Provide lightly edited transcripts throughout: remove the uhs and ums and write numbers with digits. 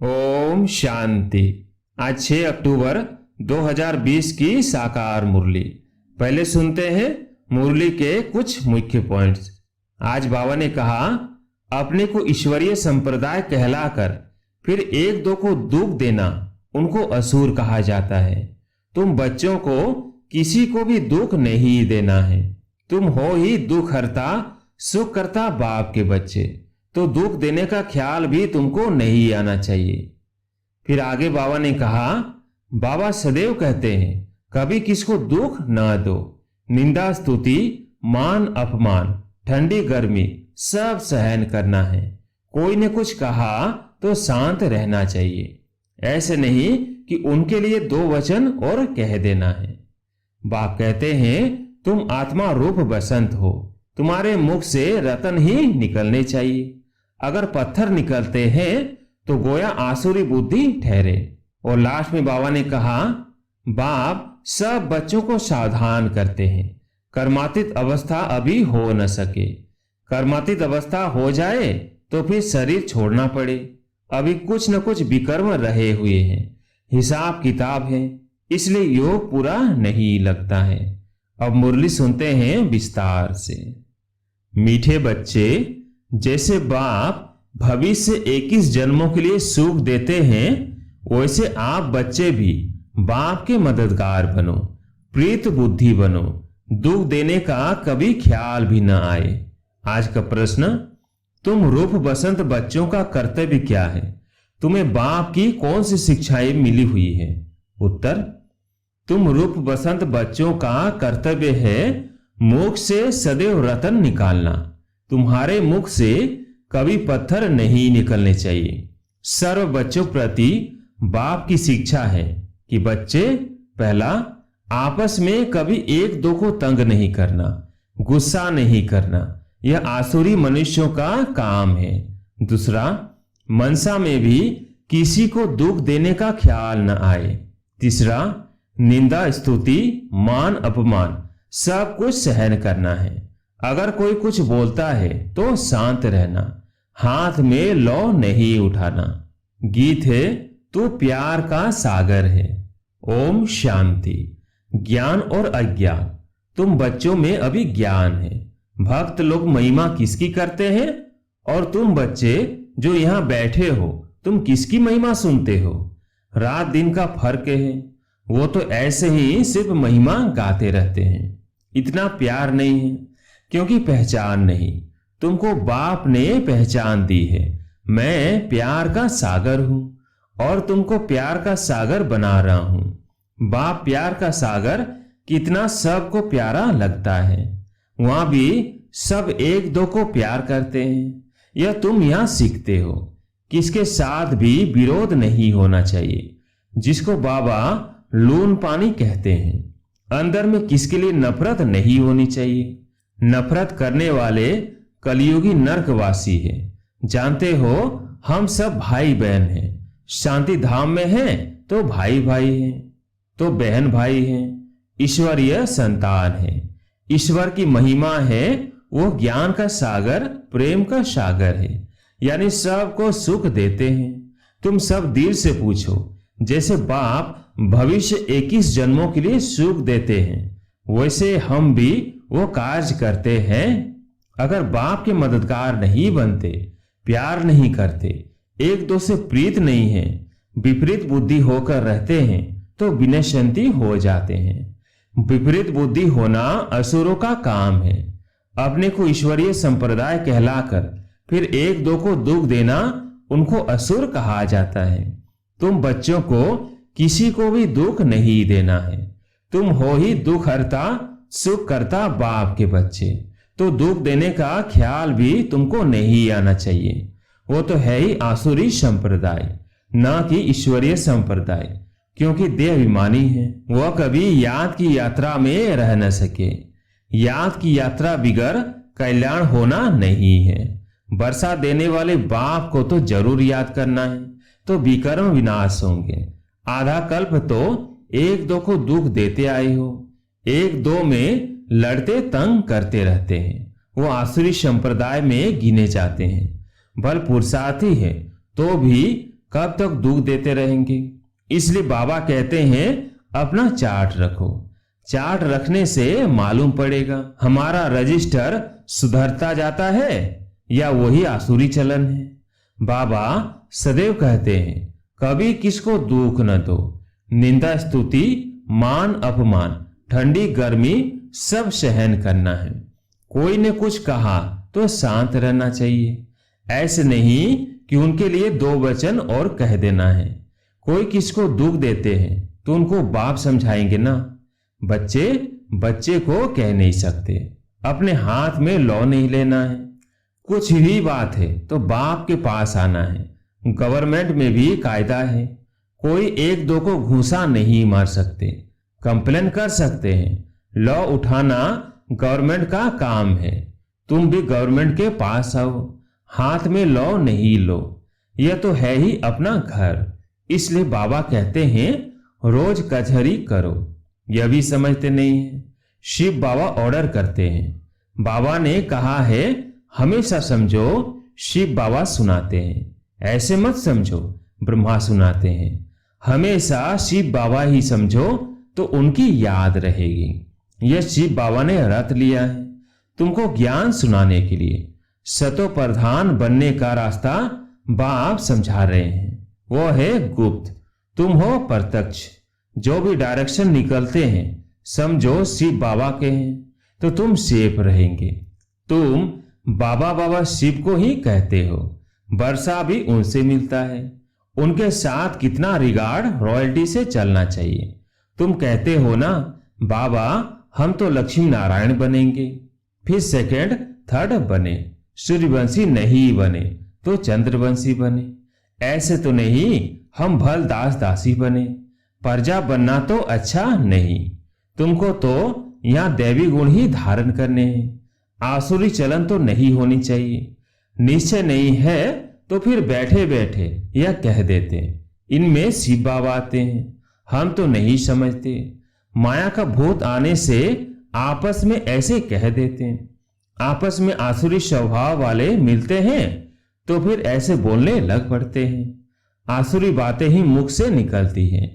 ओम शांति। आज 6 अक्टूबर 2020 की साकार मुरली। पहले सुनते हैं मुरली के कुछ मुख्य पॉइंट्स। आज बाबा ने कहा, अपने को ईश्वरीय संप्रदाय कहलाकर फिर एक दो को दुख देना उनको असुर कहा जाता है। तुम बच्चों को किसी को भी दुख नहीं देना है। तुम हो ही दुख हरता सुख करता बाप के बच्चे, तो दुख देने का ख्याल भी तुमको नहीं आना चाहिए। फिर आगे बाबा ने कहा, बाबा सदैव कहते हैं कभी किसको दुख ना दो। निंदा स्तुति मान अपमान ठंडी गर्मी सब सहन करना है। कोई ने कुछ कहा तो शांत रहना चाहिए। ऐसे नहीं कि उनके लिए 2 वचन और कह देना है। बाप कहते हैं तुम आत्मा रूप बसंत हो, तुम्हारे मुख से रतन ही निकलने चाहिए। अगर पत्थर निकलते हैं तो गोया आसुरी बुद्धि ठहरे। और लास्ट में बाबा ने कहा, बाप सब बच्चों को सावधान करते हैं, कर्मातीत अवस्था अभी हो न सके। कर्मातीत अवस्था हो जाए तो फिर शरीर छोड़ना पड़े। अभी कुछ न कुछ विकर्म रहे हुए हैं, हिसाब किताब है, इसलिए योग पूरा नहीं लगता है। अब मुरली सुनते हैं विस्तार से। मीठे बच्चे, जैसे बाप भविष्य 21 जन्मों के लिए सुख देते हैं, वैसे आप बच्चे भी बाप के मददगार बनो, प्रीत बुद्धि बनो। दुख देने का कभी ख्याल भी न आए। आज का प्रश्न, तुम रूप बसंत बच्चों का कर्तव्य क्या है? तुम्हें बाप की कौन सी शिक्षाएं मिली हुई है? उत्तर, तुम रूप बसंत बच्चों का कर्तव्य है मुख से सदैव रतन निकालना। तुम्हारे मुख से कभी पत्थर नहीं निकलने चाहिए। सर्व बच्चों प्रति बाप की शिक्षा है कि बच्चे, पहला, आपस में कभी एक दो को तंग नहीं करना, गुस्सा नहीं करना, यह आसुरी मनुष्यों का काम है। दूसरा, मनसा में भी किसी को दुख देने का ख्याल न आए। तीसरा, निंदा स्तुति मान अपमान सब कुछ सहन करना है। अगर कोई कुछ बोलता है तो शांत रहना, हाथ में लौ नहीं उठाना। गीत है, तू प्यार का सागर है। ओम शांति। ज्ञान और अज्ञान, तुम बच्चों में अभी ज्ञान है। भक्त लोग महिमा किसकी करते हैं? और तुम बच्चे जो यहां बैठे हो, तुम किसकी महिमा सुनते हो? रात दिन का फर्क है। वो तो ऐसे ही सिर्फ महिमा गाते रहते हैं। इतना प्यार नहीं है क्योंकि पहचान नहीं। तुमको बाप ने पहचान दी है। मैं प्यार का सागर हूं और तुमको प्यार का सागर बना रहा हूं। बाप प्यार का सागर कितना सबको प्यारा लगता है। वहां भी सब एक दो को प्यार करते हैं। यह तुम यहां सीखते हो। किसके साथ भी विरोध नहीं होना चाहिए, जिसको बाबा लून पानी कहते हैं। अंदर में किसके लिए नफरत नहीं होनी चाहिए। नफरत करने वाले कलयुगी नरकवासी है। जानते हो, हम सब भाई बहन हैं। शांति धाम में हैं तो भाई भाई हैं, तो बहन भाई हैं। ईश्वरीय संतान है। ईश्वर की महिमा है, वो ज्ञान का सागर प्रेम का सागर है, यानी सबको सुख देते हैं। तुम सब दिल से पूछो, जैसे बाप भविष्य 21 जन्मों के लिए सुख देते हैं, वैसे हम भी वो कार्य करते हैं। अगर बाप के मददगार नहीं बनते, प्यार नहीं करते, एक दो से प्रीत नहीं है, विपरीत बुद्धि होकर रहते हैं, तो विनश्यंती हो जाते हैं। विपरीत बुद्धि होना असुरों का काम है। अपने को ईश्वरीय संप्रदाय कहलाकर फिर एक दो को दुख देना उनको असुर कहा जाता है। तुम बच्चों को किसी को भी दुख नहीं देना है। तुम हो ही दुख हरता सुख करता बाप के बच्चे, तो दुख देने का ख्याल भी तुमको नहीं आना चाहिए। वो तो है ही आसुरी संप्रदाय, ना कि ईश्वरीय संप्रदाय, क्योंकि देहाभिमानी है। वह कभी याद की यात्रा में रह न सके। याद की यात्रा बिगर कल्याण होना नहीं है। वर्षा देने वाले बाप को तो जरूर याद करना है, तो विकर्म विनाश होंगे। आधा कल्प तो एक दो को दुख देते आए हो, एक दो में लड़ते तंग करते रहते हैं। वो आसुरी संप्रदाय में गिने जाते हैं। बल पुरुषार्थी है तो भी कब तक दुख देते रहेंगे? इसलिए बाबा कहते हैं अपना चार्ट रखो। चार्ट रखने से मालूम पड़ेगा हमारा रजिस्टर सुधरता जाता है या वही आसुरी चलन है। बाबा सदैव कहते हैं कभी किसको दुख न दो। निंदा स्तुति मान अपमान ठंडी गर्मी सब सहन करना है। कोई ने कुछ कहा तो शांत रहना चाहिए। ऐसे नहीं कि उनके लिए दो वचन और कह देना है। कोई किसको दुख देते हैं तो उनको बाप समझाएंगे ना। बच्चे को कह नहीं सकते। अपने हाथ में लॉ नहीं लेना है। कुछ भी बात है तो बाप के पास आना है। गवर्नमेंट में भी कायदा है। कोई एक दो को घूंसा नहीं मार सकते। कंप्लेन कर सकते हैं। लॉ उठाना गवर्नमेंट का काम है। तुम भी गवर्नमेंट के पास आओ। हाथ में लॉ नहीं लो। यह तो है ही अपना घर। इसलिए बाबा कहते हैं रोज कचहरी करो। यह भी समझते नहीं है। शिव बाबा ऑर्डर करते हैं। बाबा ने कहा है हमेशा समझो शिव बाबा सुनाते हैं। ऐसे मत समझो ब्रह्मा सुनाते हैं। हमेशा शिव बाबा ही समझो तो उनकी याद रहेगी। यह शिव बाबा ने रट लिया है तुमको ज्ञान सुनाने के लिए। सतो प्रधान बनने का रास्ता बाप समझा रहे हैं। वो है गुप्त, तुम हो प्रत्यक्ष। जो भी डायरेक्शन निकलते हैं समझो शिव बाबा के हैं तो तुम सेफ रहेंगे। तुम बाबा बाबा शिव को ही कहते हो। वर्षा भी उनसे मिलता है। उनके साथ कितना रिगार्ड रॉयल्टी से चलना चाहिए। तुम कहते हो ना बाबा हम तो लक्ष्मी नारायण बनेंगे, फिर सेकंड थर्ड बने, सूर्यवंशी नहीं बने तो चंद्रवंशी बने। ऐसे तो नहीं हम भल दास दासी बने। प्रजा बनना तो अच्छा नहीं। तुमको तो यहां दैवी गुण ही धारण करने हैं। आसुरी चलन तो नहीं होनी चाहिए। निश्चय नहीं है तो फिर बैठे बैठे यह कह देते इनमें शिव बाबा आते हैं। हम तो नहीं समझते। माया का भूत आने से आपस में ऐसे कह देते हैं। आपस में आसुरी स्वभाव वाले मिलते हैं तो फिर ऐसे बोलने लग पड़ते हैं। आसुरी बातें ही मुख से निकलती हैं।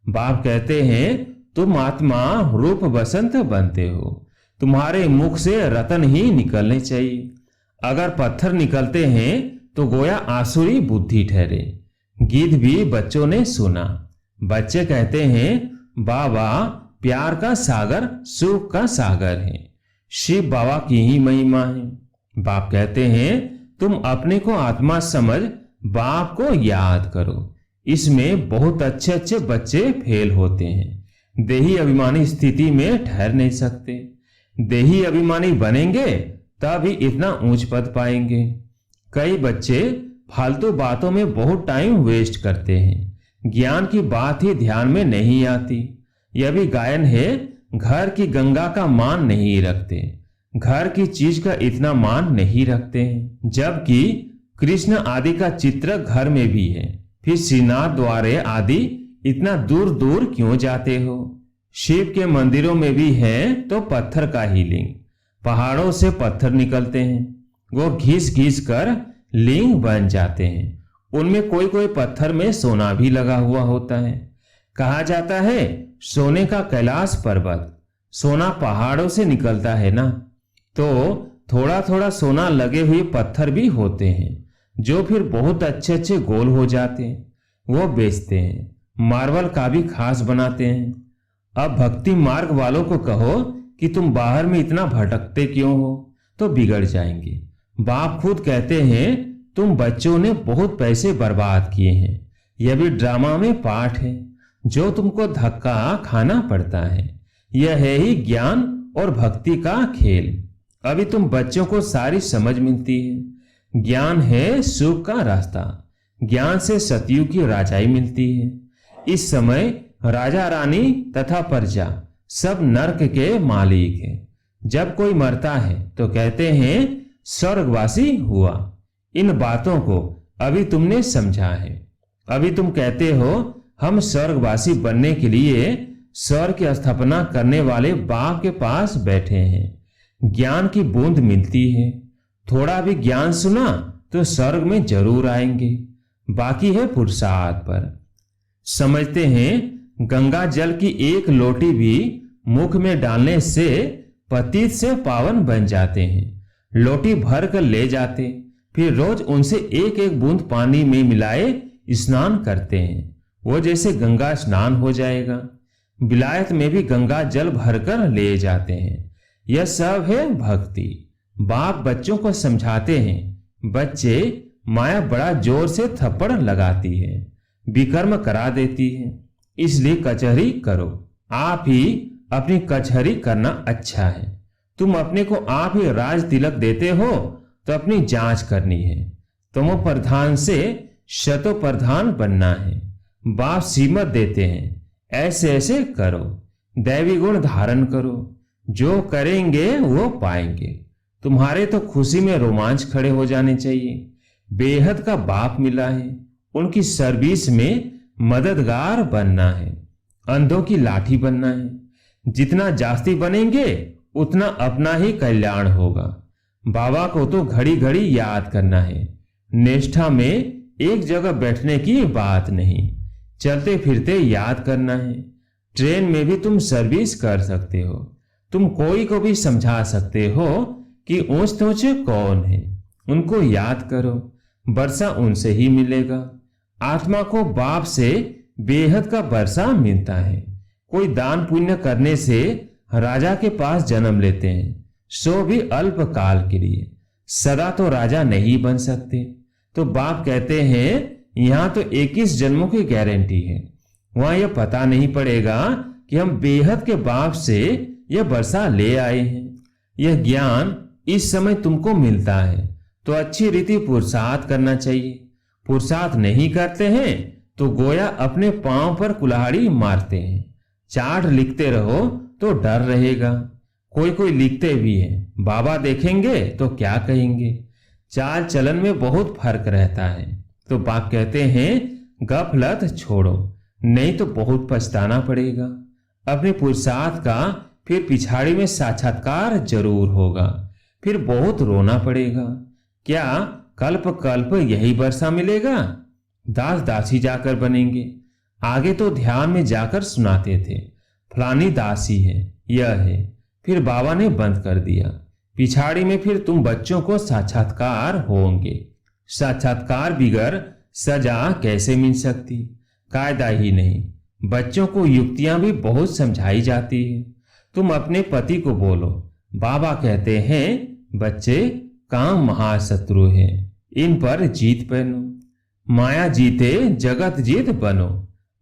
बाप कहते हैं तुम आत्मा रूप बसंत बनते हो। तुम्हारे मुख से रतन ही निकलने चाहिए। अगर पत्थर निकलते हैं तो गोया आसुरी बुद्धि ठहरे। गीत भी बच्चों ने सुना। बच्चे कहते हैं बाबा प्यार का सागर सुख का सागर है। शिव बाबा की ही महिमा है। बाप कहते हैं तुम अपने को आत्मा समझ बाप को याद करो। इसमें बहुत अच्छे अच्छे बच्चे फेल होते हैं। देही अभिमानी स्थिति में ठहर नहीं सकते। देही अभिमानी बनेंगे तभी इतना ऊंच पद पाएंगे। कई बच्चे फालतू बातों में बहुत टाइम वेस्ट करते हैं। ज्ञान की बात ही ध्यान में नहीं आती। यह भी गायन है घर की गंगा का मान नहीं रखते। घर की चीज का इतना मान नहीं रखते हैं। जबकि कृष्ण आदि का चित्र घर में भी है। फिर श्रीनाथ द्वारे आदि इतना दूर दूर क्यों जाते हो? शिव के मंदिरों में भी है तो पत्थर का ही लिंग। पहाड़ों से पत्थर निकलते हैं। वो घिस घिस कर लिंग बन जाते हैं। उनमें कोई कोई पत्थर में सोना भी लगा हुआ होता है। कहा जाता है सोने का कैलाश पर्वत। सोना पहाड़ों से निकलता है ना, तो थोड़ा थोड़ा सोना लगे हुए पत्थर भी होते हैं जो फिर बहुत अच्छे अच्छे गोल हो जाते हैं। वो बेचते हैं। मार्बल का भी खास बनाते हैं। अब भक्ति मार्ग वालों को कहो कि तुम बाहर में इतना भटकते क्यों हो तो बिगड़ जाएंगे। बाप खुद कहते हैं तुम बच्चों ने बहुत पैसे बर्बाद किए हैं। यह भी ड्रामा में पार्ट है जो तुमको धक्का खाना पड़ता है। यह है ही ज्ञान और भक्ति का खेल। अभी तुम बच्चों को सारी समझ मिलती है। ज्ञान है सुख का रास्ता। ज्ञान से सतयुग की राजाई मिलती है। इस समय राजा रानी तथा प्रजा सब नरक के मालिक हैं। जब कोई मरता है तो कहते हैं स्वर्गवासी हुआ। इन बातों को अभी तुमने समझा है। अभी तुम कहते हो हम स्वर्गवासी बनने के लिए स्वर्ग की स्थापना करने वाले बाप के पास बैठे हैं। ज्ञान की बूंद मिलती है। थोड़ा भी ज्ञान सुना तो स्वर्ग में जरूर आएंगे। बाकी है पुरुषार्थ पर। समझते हैं गंगा जल की एक लोटी भी मुख में डालने से पतित से पावन बन जाते हैं। लोटी भर कर ले जाते, फिर रोज उनसे एक एक बूंद पानी में मिलाए स्नान करते हैं। वो जैसे गंगा स्नान हो जाएगा। विलायत में भी गंगा जल भरकर ले जाते हैं। यह सब है भक्ति। बाप बच्चों को समझाते हैं। बच्चे माया बड़ा जोर से थप्पड़ लगाती है, विकर्म करा देती है, इसलिए कचहरी करो। आप ही अपनी कचहरी करना अच्छा है। तुम अपने को आप ही राज तिलक देते हो तो अपनी जांच करनी है। तमो प्रधान से शतो प्रधान बनना है। बाप सीमत देते हैं, ऐसे ऐसे करो, दैवी गुण धारण करो, जो करेंगे वो पाएंगे। तुम्हारे तो खुशी में रोमांच खड़े हो जाने चाहिए। बेहद का बाप मिला है, उनकी सर्विस में मददगार बनना है, अंधों की लाठी बनना है। जितना जास्ती बनेंगे उतना अपना ही कल्याण होगा। बाबा को तो घड़ी घड़ी याद करना है। निष्ठा में एक जगह बैठने की बात नहीं, चलते फिरते याद करना है। ट्रेन में भी तुम सर्विस कर सकते हो। तुम कोई को भी समझा सकते हो कि ऊंच ऊंचे कौन है, उनको याद करो, वर्षा उनसे ही मिलेगा। आत्मा को बाप से बेहद का वर्षा मिलता है। कोई दान पुण्य करने से राजा के पास जन्म लेते हैं, सो भी अल्प काल के लिए। सदा तो राजा नहीं बन सकते। तो बाप कहते हैं यहां तो 21 जन्मों की गारंटी है। वहां यह पता नहीं पड़ेगा कि हम बेहद के बाप से यह वर्षा ले आए हैं। यह ज्ञान इस समय तुमको मिलता है तो अच्छी रीति पुरुषार्थ करना चाहिए। पुरुषार्थ नहीं करते हैं तो गोया अपने पांव पर कुल्हाड़ी मारते हैं। चार्ट लिखते रहो तो डर रहेगा। कोई कोई लिखते भी है, बाबा देखेंगे तो क्या कहेंगे। चाल चलन में बहुत फर्क रहता है। तो बाप कहते हैं गफलत छोड़ो, नहीं तो बहुत पछताना पड़ेगा। अपने पुरुषार्थ का फिर पिछाड़ी में साक्षात्कार जरूर होगा, फिर बहुत रोना पड़ेगा। क्या कल्प कल्प यही वर्षा मिलेगा? दास दासी जाकर बनेंगे। आगे तो ध्यान में जाकर सुनाते थे, फलानी दासी है, यह है, फिर बाबा ने बंद कर दिया। पिछाड़ी में फिर तुम बच्चों को साक्षात्कार होंगे। साक्षात्कार बिगर सजा कैसे मिल सकती? कायदा ही नहीं। बच्चों को युक्तियां भी बहुत समझाई जाती है। तुम अपने पति को बोलो, बाबा कहते हैं बच्चे काम महाशत्रु है, इन पर जीत पहनो। माया जीते जगत जीत बनो।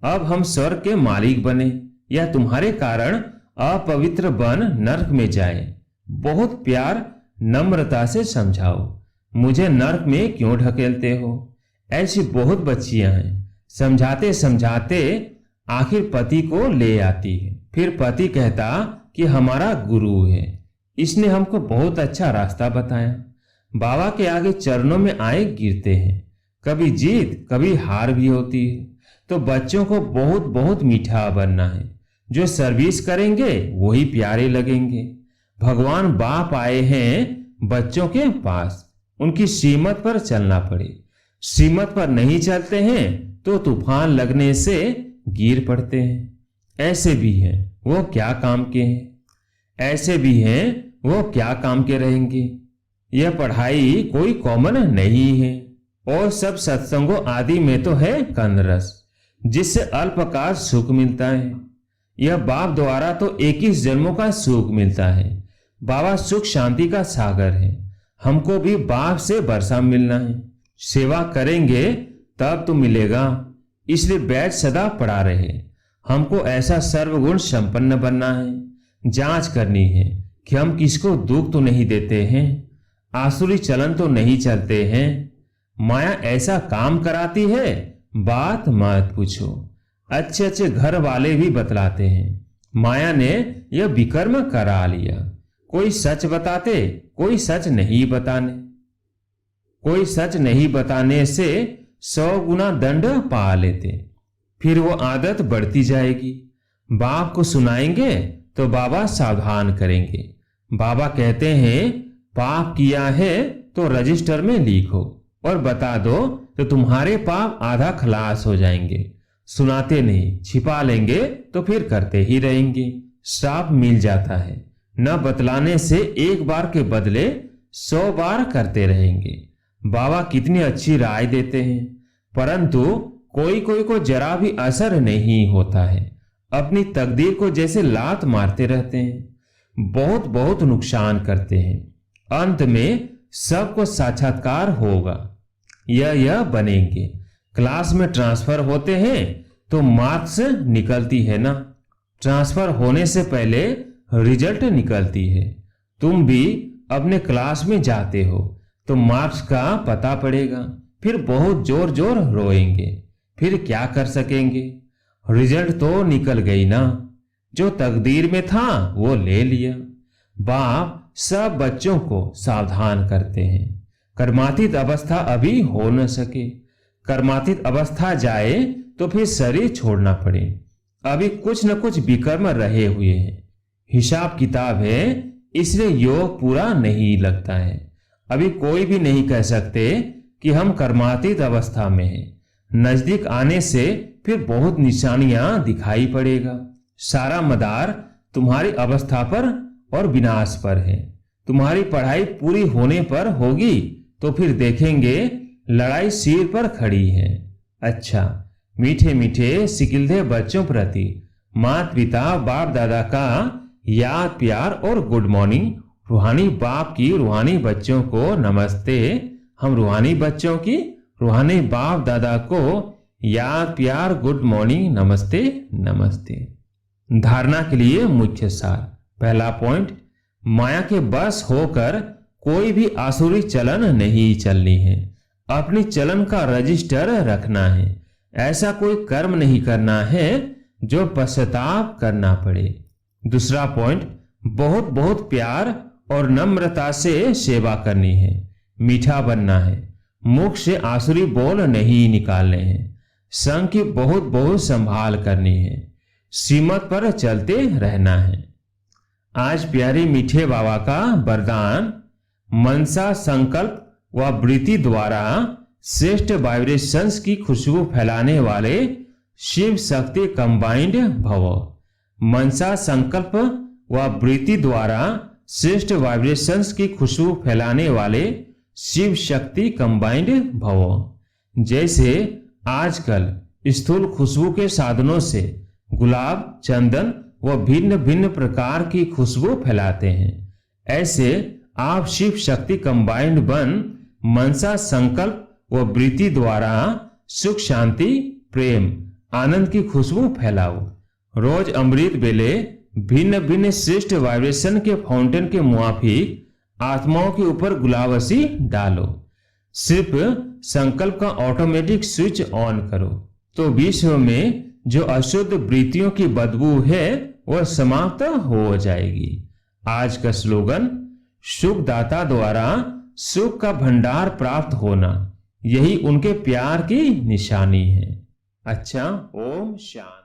अब हम स्वर्ग के मालिक बने या तुम्हारे कारण अपवित्र बन नरक में जाए। बहुत प्यार नम्रता से समझाओ, मुझे नरक में क्यों ढकेलते हो? ऐसी बहुत बच्चियां हैं। समझाते समझाते आखिर पति को ले आती है। फिर पति कहता कि हमारा गुरु है, इसने हमको बहुत अच्छा रास्ता बताया। बाबा के आगे चरणों में आए गिरते हैं। कभी जीत कभी हार भी होती है। तो बच्चों को बहुत बहुत मीठा बनना है। जो सर्विस करेंगे वही प्यारे लगेंगे। भगवान बाप आए हैं बच्चों के पास, उनकी सीमत पर चलना पड़े। सीमत पर नहीं चलते हैं तो तूफान लगने से गिर पड़ते हैं। ऐसे भी हैं वो क्या काम के हैं, ऐसे भी हैं वो क्या काम के रहेंगे। यह पढ़ाई कोई कॉमन नहीं है। और सब सत्संगों आदि में तो है कंदरस, जिससे अल्पकाल सुख मिलता है। यह बाप द्वारा तो 21 जन्मों का सुख मिलता है। बाबा सुख शांति का सागर है। हमको भी बाप से वर्षा मिलना है। सेवा करेंगे तब तो मिलेगा, इसलिए बैठ सदा पड़ा रहे। हमको ऐसा सर्वगुण संपन्न बनना है। जांच करनी है कि हम किसको दुख तो नहीं देते हैं, आसुरी चलन तो नहीं चलते हैं। माया ऐसा काम कराती है, बात मत पूछो। अच्छे अच्छे घर वाले भी बतलाते हैं माया ने यह विकर्म करा लिया। कोई सच बताते, कोई सच नहीं बताने। कोई सच नहीं बताने से 100 गुना दंड पा लेते। फिर वो आदत बढ़ती जाएगी। बाप को सुनाएंगे तो बाबा सावधान करेंगे। बाबा कहते हैं पाप किया है तो रजिस्टर में लिखो और बता दो तो तुम्हारे पाप आधा खलास हो जाएंगे। सुनाते नहीं, छिपा लेंगे तो फिर करते ही रहेंगे। श्राप मिल जाता है। न बतलाने से एक बार के बदले 100 बार करते रहेंगे। बाबा कितनी अच्छी राय देते हैं, परंतु कोई कोई को जरा भी असर नहीं होता है। अपनी तकदीर को जैसे लात मारते रहते हैं, बहुत बहुत नुकसान करते हैं। अंत में सबको साक्षात्कार होगा, यह बनेंगे। क्लास में ट्रांसफर होते हैं तो मार्क्स निकलती है ना, ट्रांसफर होने से पहले रिजल्ट निकलती है। तुम भी अपने क्लास में जाते हो तो मार्क्स का पता पड़ेगा, फिर बहुत जोर जोर रोएंगे, फिर क्या कर सकेंगे। रिजल्ट तो निकल गई ना, जो तकदीर में था वो ले लिया। बाप सब बच्चों को सावधान करते हैं, कर्मातीत अवस्था अभी हो न सके। कर्मातीत अवस्था जाए तो फिर शरीर छोड़ना पड़े। अभी कुछ न कुछ विकर्म रहे हुए हैं, हिसाब किताब है, इसलिए योग पूरा नहीं लगता है। अभी कोई भी नहीं कह सकते कि हम कर्मातीत अवस्था में हैं। नजदीक आने से फिर बहुत निशानियां दिखाई पड़ेगा। सारा मदार तुम्हारी अवस्था पर और विनाश पर है। तुम्हारी पढ़ाई पूरी होने पर होगी तो फिर देखेंगे लड़ाई सिर पर खड़ी है। अच्छा, मीठे मीठे सिकिलधे बच्चों प्रति माता पिता बाप दादा का याद प्यार और गुड मॉर्निंग। रूहानी बाप की रूहानी बच्चों को नमस्ते। हम रूहानी बच्चों की रूहानी बाप दादा को याद प्यार गुड मॉर्निंग नमस्ते नमस्ते। धारणा के लिए मुख्य सार। पहला पॉइंट, माया के बस होकर कोई भी आसुरी चलन नहीं चलनी है। अपनी चलन का रजिस्टर रखना है। ऐसा कोई कर्म नहीं करना है जो पश्चाताप करना पड़े। दूसरा पॉइंट, बहुत बहुत प्यार और नम्रता से सेवा करनी है। मीठा बनना है। मुख से आसुरी बोल नहीं निकालने हैं। संग की बहुत बहुत संभाल करनी है। सीमत पर चलते रहना है। आज प्यारे मीठे बाबा का वरदान, मनसा संकल्प व वृत्ति द्वारा श्रेष्ठ वाइब्रेशंस की खुशबू फैलाने वाले शिव शक्ति कंबाइंड भव। मनसा संकल्प व वृत्ति द्वारा श्रेष्ठ वाइब्रेशंस की खुशबू फैलाने वाले शिव शक्ति कंबाइंड भव। जैसे आजकल स्थूल खुशबू के साधनों से गुलाब, चंदन व भिन्न भिन्न प्रकार की खुशबू फैलाते हैं, ऐसे आप शिव शक्ति कंबाइंड बन मनसा संकल्प व वृत्ति द्वारा सुख शांति प्रेम आनंद की खुशबू फैलाओ। रोज अमृत बेले भिन्न भिन्न श्रेष्ठ वाइब्रेशन के फाउंटेन के मुआफिक आत्माओं के ऊपर गुलाबसी डालो। सिर्फ संकल्प का ऑटोमेटिक स्विच ऑन करो तो विश्व में जो अशुद्ध वृत्तियों की बदबू है वह समाप्त हो जाएगी। आज का स्लोगन, सुखदाता द्वारा सुख का भंडार प्राप्त होना, यही उनके प्यार की निशानी है। अच्छा, ओम शांति।